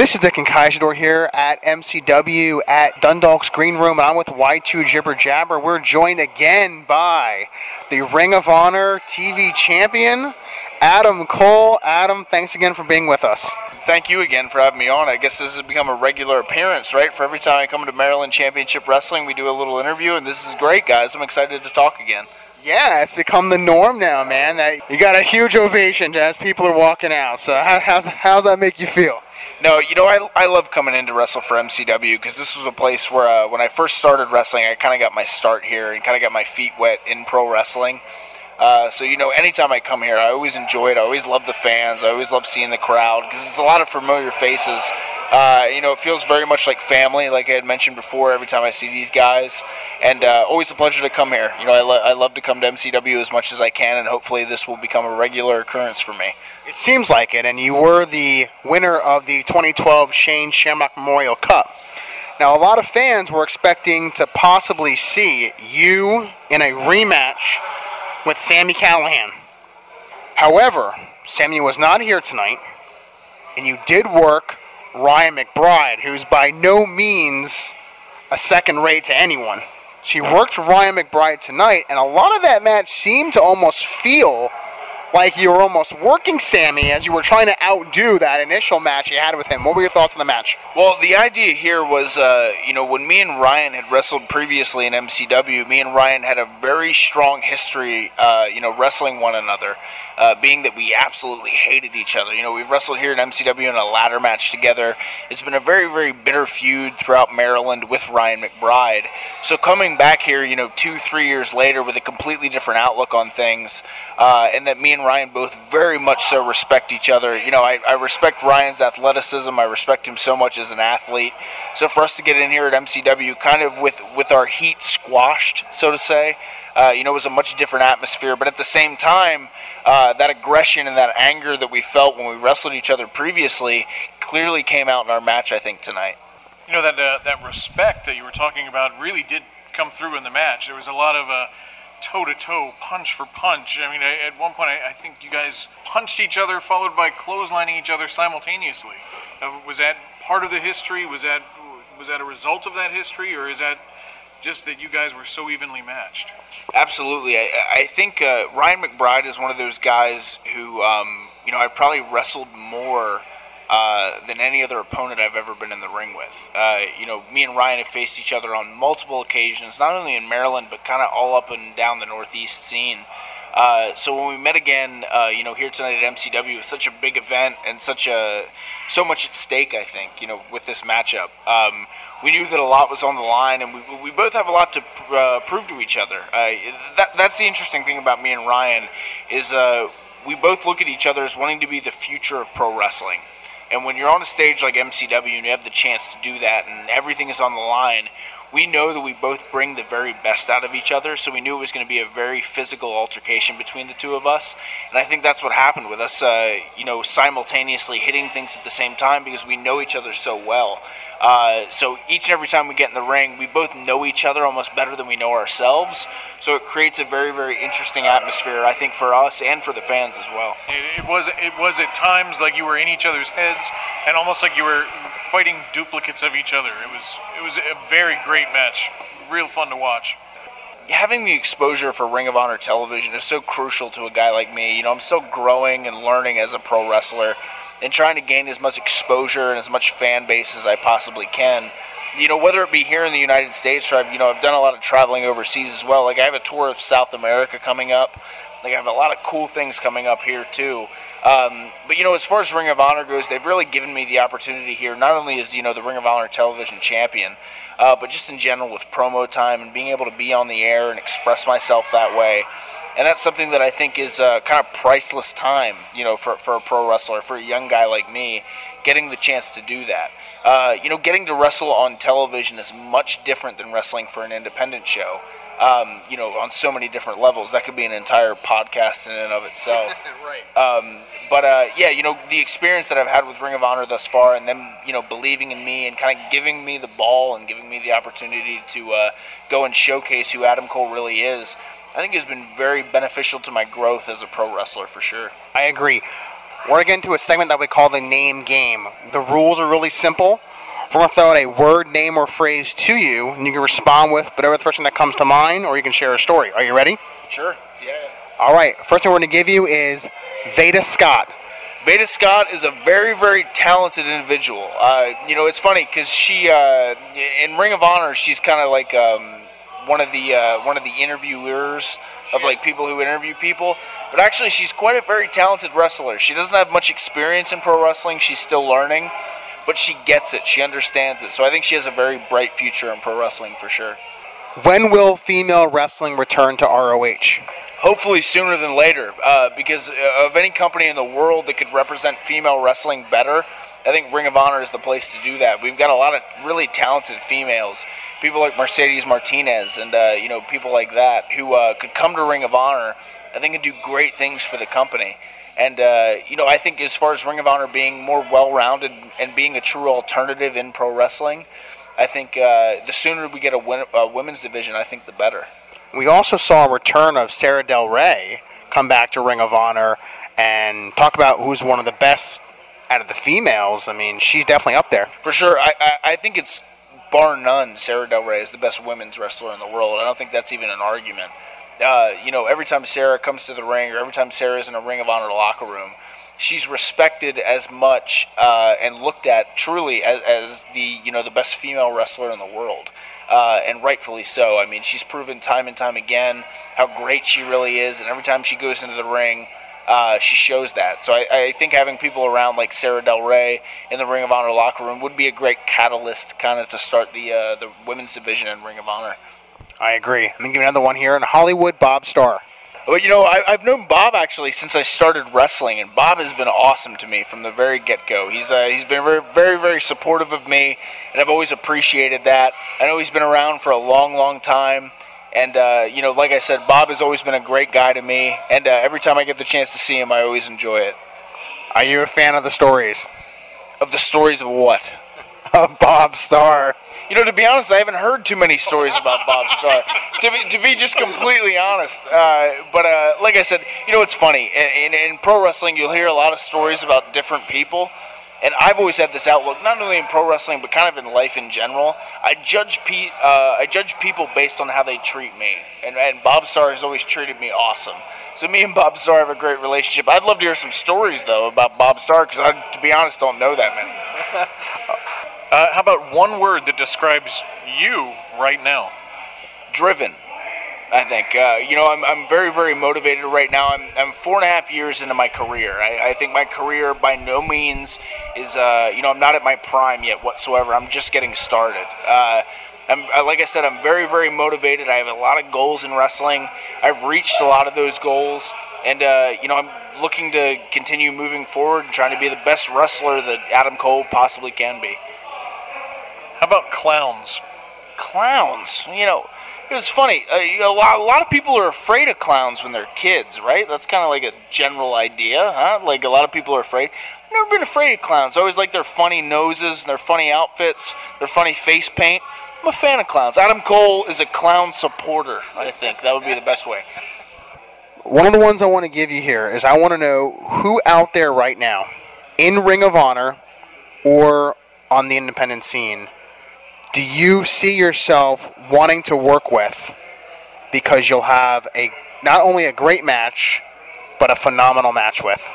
This is Dick and Kaisador here at MCW at Dundalk's Green Room, and I'm with Y2 Jibber Jabber. We're joined again by the Ring of Honor TV champion, Adam Cole. Adam, thanks again for being with us. Thank you again for having me on. I guess this has become a regular appearance, right? For every time I come to Maryland Championship Wrestling, we do a little interview, and this is great, guys. I'm excited to talk again. Yeah, it's become the norm now, man. You got a huge ovation as people are walking out. So how's that make you feel? No, I love coming in to wrestle for MCW because this was a place where when I first started wrestling, I kind of got my start here and kind of got my feet wet in pro wrestling. So, anytime I come here, I always enjoy it. I always love the fans. I always love seeing the crowd because it's a lot of familiar faces. It feels very much like family, like I had mentioned before, every time I see these guys. And always a pleasure to come here. I love to come to MCW as much as I can, and hopefully this will become a regular occurrence for me. It seems like it, and you were the winner of the 2012 Shane Shamrock Memorial Cup. Now, a lot of fans were expecting to possibly see you in a rematch with Sami Callihan. However, Sami was not here tonight, and you did work Ryan McBride, who's by no means a second rate to anyone. She worked Ryan McBride tonight, and a lot of that match seemed to almost feel like you were almost working Sami as you were trying to outdo that initial match you had with him. What were your thoughts on the match? Well, the idea here was, when me and Ryan had wrestled previously in MCW, me and Ryan had a very strong history, wrestling one another, being that we absolutely hated each other. We've wrestled here in MCW in a ladder match together. It's been a very, very bitter feud throughout Maryland with Ryan McBride. So coming back here, 2-3 years later with a completely different outlook on things, and that me and Ryan both very much so respect each other. I respect Ryan's athleticism. I respect him so much as an athlete. So for us to get in here at MCW kind of with our heat squashed, so to say, it was a much different atmosphere. But at the same time, that aggression and that anger that we felt when we wrestled each other previously clearly came out in our match, I think, tonight. That respect that you were talking about really did come through in the match. There was a lot of toe-to-toe, punch for punch. At one point, I think you guys punched each other, followed by clotheslining each other simultaneously. Was that part of the history? Was that a result of that history, or is that just that you guys were so evenly matched? Absolutely. I think Ryan McBride is one of those guys who, I've probably wrestled more than any other opponent I've ever been in the ring with. Me and Ryan have faced each other on multiple occasions, not only in Maryland, but kind of all up and down the Northeast scene. So when we met again, here tonight at MCW, it's such a big event and so much at stake, I think, with this matchup. We knew that a lot was on the line, and we both have a lot to prove to each other. That's the interesting thing about me and Ryan, is we both look at each other as wanting to be the future of pro wrestling. And when you're on a stage like MCW and you have the chance to do that and everything is on the line, we know that we both bring the very best out of each other, so we knew it was going to be a very physical altercation between the two of us. And I think that's what happened with us, simultaneously hitting things at the same time because we know each other so well. So each and every time we get in the ring, we both know each other almost better than we know ourselves. So it creates a very, very interesting atmosphere, I think, for us and for the fans as well. It was at times like you were in each other's heads, and almost like you were fighting duplicates of each other. It was a very great match, real fun to watch. Having the exposure for Ring of Honor television is so crucial to a guy like me. I'm still growing and learning as a pro wrestler and trying to gain as much exposure and as much fan base as I possibly can. Whether it be here in the United States or I've done a lot of traveling overseas as well. Like I have a tour of South America coming up. Like I have a lot of cool things coming up here too. But as far as Ring of Honor goes, they've really given me the opportunity here, not only as, the Ring of Honor television champion, but just in general with promo time and being able to be on the air and express myself that way. And that's something that I think is kind of priceless time, for a pro wrestler, for a young guy like me, getting the chance to do that. Getting to wrestle on television is much different than wrestling for an independent show. On so many different levels. That could be an entire podcast in and of itself. Right. The experience that I've had with Ring of Honor thus far, and them, believing in me and kind of giving me the ball and giving me the opportunity to go and showcase who Adam Cole really is, I think has been very beneficial to my growth as a pro wrestler for sure. I agree. we're going to get into a segment that we call the name game. The rules are really simple. We're going to throw out a word, name, or phrase to you, and you can respond with whatever the first thing that comes to mind, or you can share a story. Are you ready? Sure. Yeah. All right. First thing we're going to give you is Veda Scott. Veda Scott is a very, very talented individual. It's funny because she, in Ring of Honor, she's kind of like one of the interviewers of like people who interview people. But actually, she's quite a very talented wrestler. She doesn't have much experience in pro wrestling. She's still learning, but she gets it. She understands it. So I think she has a very bright future in pro wrestling for sure. When will female wrestling return to ROH? Hopefully sooner than later, because of any company in the world that could represent female wrestling better, I think Ring of Honor is the place to do that. We've got a lot of really talented females, people like Mercedes Martinez and people like that who could come to Ring of Honor. I think and do great things for the company. And I think as far as Ring of Honor being more well-rounded and being a true alternative in pro wrestling, I think the sooner we get a women's division, I think the better. We also saw a return of Sarah Del Rey come back to Ring of Honor and talk about who's one of the best out of the females. I mean, she's definitely up there. For sure. I think it's bar none, Sarah Del Rey is the best women's wrestler in the world. I don't think that's even an argument. Every time Sarah comes to the ring or every time Sarah's in a Ring of Honor locker room, she's respected as much and looked at truly as the best female wrestler in the world. And rightfully so. I mean, she's proven time and time again how great she really is, and every time she goes into the ring, she shows that. So I think having people around like Sarah Del Rey in the Ring of Honor locker room would be a great catalyst kind of to start the women's division in Ring of Honor. I agree. I'm going to give you another one here in Hollywood, Bob Starr. Well, I've known Bob actually since I started wrestling, and Bob has been awesome to me from the very get-go. He's been very, very, very supportive of me, and I've always appreciated that. I know he's been around for a long, long time, and like I said, Bob has always been a great guy to me, and every time I get the chance to see him, I always enjoy it. Are you a fan of the stories? Of the stories of what? Of Bob Starr. To be honest, I haven't heard too many stories about Bob Starr, to be just completely honest. But like I said, it's funny. In pro wrestling, you'll hear a lot of stories about different people. And I've always had this outlook, not only in pro wrestling, but kind of in life in general. I judge people based on how they treat me. And Bob Starr has always treated me awesome. So me and Bob Starr have a great relationship. I'd love to hear some stories, though, about Bob Starr, because I, to be honest, don't know that many. How about one word that describes you right now? Driven, I think. I'm very, very motivated right now. I'm 4.5 years into my career. I think my career by no means is, I'm not at my prime yet whatsoever. I'm just getting started. Like I said, I'm very, very motivated. I have a lot of goals in wrestling. I've reached a lot of those goals. And, I'm looking to continue moving forward and trying to be the best wrestler that Adam Cole possibly can be. How about clowns? Clowns? It was funny. A lot of people are afraid of clowns when they're kids, right? That's kind of like a general idea, huh? Like a lot of people are afraid. I've never been afraid of clowns. I always like their funny noses, their funny outfits, their funny face paint. I'm a fan of clowns. Adam Cole is a clown supporter, I think. That would be the best way. One of the ones I want to give you here is I want to know who out there right now, in Ring of Honor or on the independent scene, do you see yourself wanting to work with because you'll have not only a great match, but a phenomenal match with?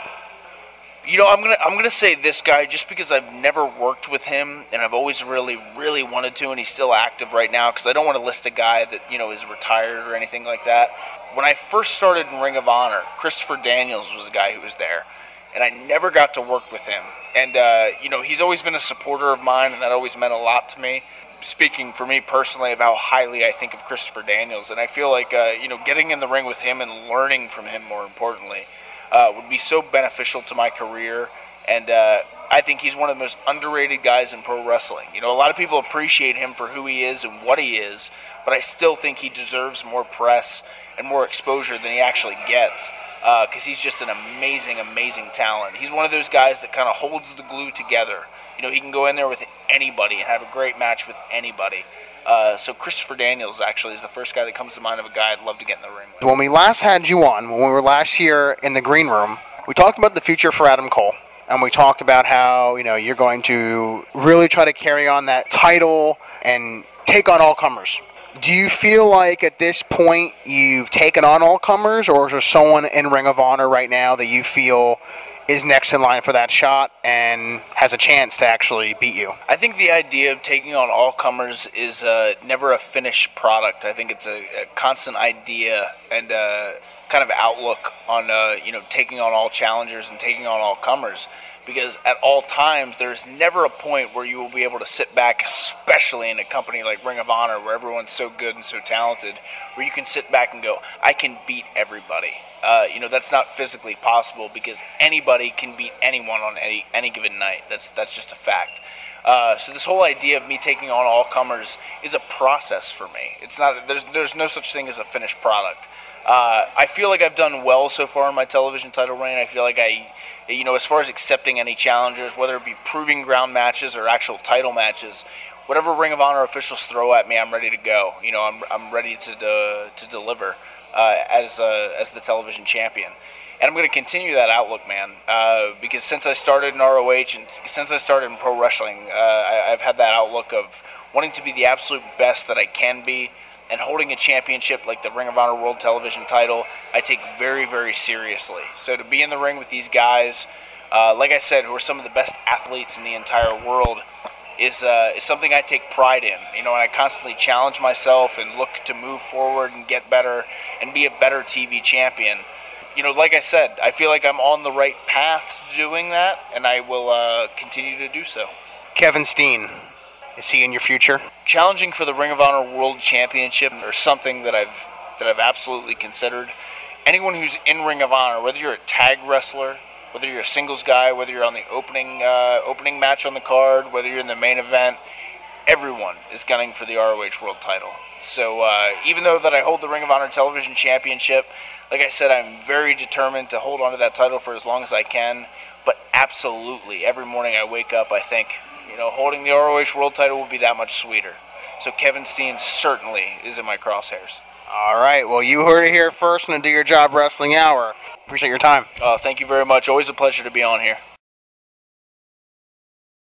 I'm gonna say this guy just because I've never worked with him and I've always really, really wanted to, and he's still active right now because I don't want to list a guy that is retired or anything like that. When I first started in Ring of Honor, Christopher Daniels was the guy who was there, and I never got to work with him. And he's always been a supporter of mine, and that always meant a lot to me. Speaking for me personally of how highly I think of Christopher Daniels, and I feel like getting in the ring with him and learning from him, more importantly, would be so beneficial to my career. And I think he's one of the most underrated guys in pro wrestling. A lot of people appreciate him for who he is and what he is, but I still think he deserves more press and more exposure than he actually gets, because he's just an amazing, amazing talent. He's one of those guys that kind of holds the glue together. He can go in there with anybody and have a great match with anybody. So Christopher Daniels actually is the first guy that comes to mind of a guy I'd love to get in the ring with. When we last had you on, when we were last here in the green room, We talked about the future for Adam Cole, and we talked about how, you're going to really try to carry on that title and take on all comers. Do you feel like at this point you've taken on all comers, or is there someone in Ring of Honor right now that you feel is next in line for that shot and has a chance to actually beat you? I think the idea of taking on all comers is never a finished product. I think it's a constant idea and kind of outlook on taking on all challengers and taking on all comers. Because at all times, there's never a point where you will be able to sit back, especially in a company like Ring of Honor, where everyone's so good and so talented, where you can sit back and go, I can beat everybody. That's not physically possible, because anybody can beat anyone on any given night. That's just a fact. So this whole idea of me taking on all comers is a process for me. It's not. There's no such thing as a finished product. I feel like I've done well so far in my television title reign. I feel like as far as accepting any challengers, whether it be proving ground matches or actual title matches, whatever Ring of Honor officials throw at me, I'm ready to go. I'm ready to deliver as the television champion. And I'm going to continue that outlook, man, because since I started in ROH and since I started in pro wrestling, I've had that outlook of wanting to be the absolute best that I can be, and holding a championship like the Ring of Honor World Television title, I take very, very seriously. So to be in the ring with these guys, like I said, who are some of the best athletes in the entire world, is something I take pride in. And I constantly challenge myself and look to move forward and get better and be a better TV champion. Like I said, I feel like I'm on the right path to doing that, and I will continue to do so. Kevin Steen, is he in your future? Challenging for the Ring of Honor World Championship or something that I've absolutely considered. Anyone who's in Ring of Honor, whether you're a tag wrestler, whether you're a singles guy, whether you're on the opening match on the card, whether you're in the main event, everyone is gunning for the ROH World title. So even though that I hold the Ring of Honor Television Championship, like I said, I'm very determined to hold on to that title for as long as I can. But absolutely, every morning I wake up, I think, holding the ROH World title will be that much sweeter. So Kevin Steen certainly is in my crosshairs. All right. Well, you heard it here first on the Do Your Job Wrestling Hour. Appreciate your time. Thank you very much. Always a pleasure to be on here.